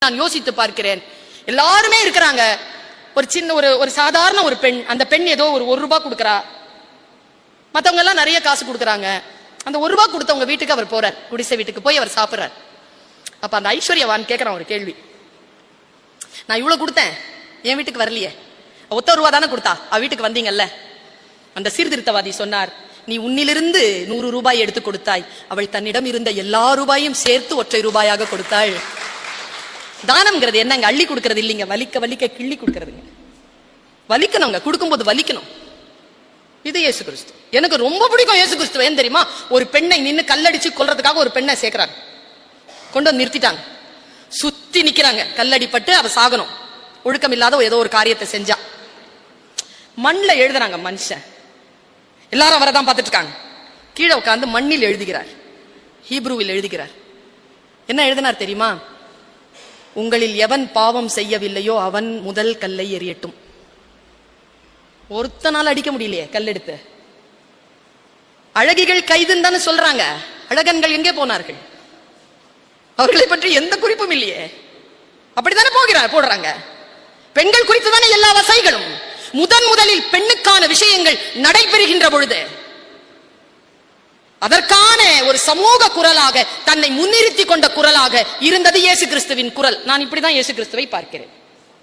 நான் யோசித்து பார்க்கிறேன். எல்லாருமே இருக்கிறாங்க. ஒரு சின்ன ஒரு சாதாரண ஒரு பெண், அந்த பெண் ஏதோ ஒரு ரூபாய் கொடுக்கறா, மத்தவங்க எல்லாம் நிறைய காசு கொடுக்கறாங்க. அந்த ஒரு ரூபாய் கொடுத்தவங்க வீட்டுக்கு அவர் போறார், குடிசை வீட்டுக்கு போய் அவர் சாப்பிடுறார். அப்ப அந்த ஐஸ்வர்யவான் கேட்கறான் ஒரு கேள்வி, நான் இவ்வளவு கொடுத்தேன், என் வீட்டுக்கு வரலையே, ஒத்த ரூபா தானே கொடுத்தா, அவ வீட்டுக்கு வந்தீங்கல்ல. அந்த சீர்திருத்தவாதி சொன்னார், நீ உன்னிலிருந்து 100 ரூபாய் எடுத்து கொடுத்தாய், அவள் தன்னிடம் இருந்த எல்லா ரூபாயும் சேர்த்து ஒற்றை ரூபாயாக கொடுத்தாள். தானம்ங்கிறது என்னங்க, அள்ளி கொடுக்கறது இல்லைங்க, வலிக்க வலிக்க கிள்ளி கொடுக்கறதுங்க. வலிக்கணுங்க, கொடுக்கும்போது வலிக்கணும். இது இயேசு கிறிஸ்து. எனக்கு ரொம்ப பிடிக்கும் இயேசு கிறிஸ்து. ஏன் தெரியுமா? ஒரு பெண்ணை நின்னு கல்லடிச்சு கொல்றதுக்காக ஒரு பெண்ணை சேர்க்கிறாங்க, கொண்டு வந்து நிறுத்திட்டாங்க, சுத்தி நிக்கிறாங்க, கல்லடிப்பட்டு அவ சாகணும், ஒழுக்கம் இல்லாத ஏதோ ஒரு காரியத்தை செஞ்சா. மண்ல எழுதுறாங்க, மனுஷன் எல்லாரும் வரதான் பார்த்துட்டு இருக்காங்க. கீழே உட்கார்ந்து மண்ணில் எழுதுகிறார், ஹீப்ரூவில் எழுதுகிறார். என்ன எழுதினார் தெரியுமா? உங்களில் எவன் பாவம் செய்யவில்லையோ அவன் முதல் கல்லை எறியட்டும். ஒருத்தனால அடிக்க முடியலையே கல்லெடுத்து. அழகிகள் கைதுன்னு தானே சொல்றாங்க, அழகன்கள் எங்கே போனார்கள்? அவர்களை பற்றி எந்த குறிப்பும் இல்லையே. அப்படித்தானே போடுறாங்க. பெண்கள் குறித்து தானே எல்லா வசைகளும். முதலில் பெண்ணுக்கான விஷயங்கள் நடைபெறுகின்ற பொழுது அதற்கான ஒரு சமூக குரலாக, தன்னை முன்னிறுத்தி கொண்ட குரலாக இருந்தது இயேசு கிறிஸ்துவின் குரல். நான் இப்படிதான் இயேசு கிறிஸ்துவை பார்க்கிறேன்.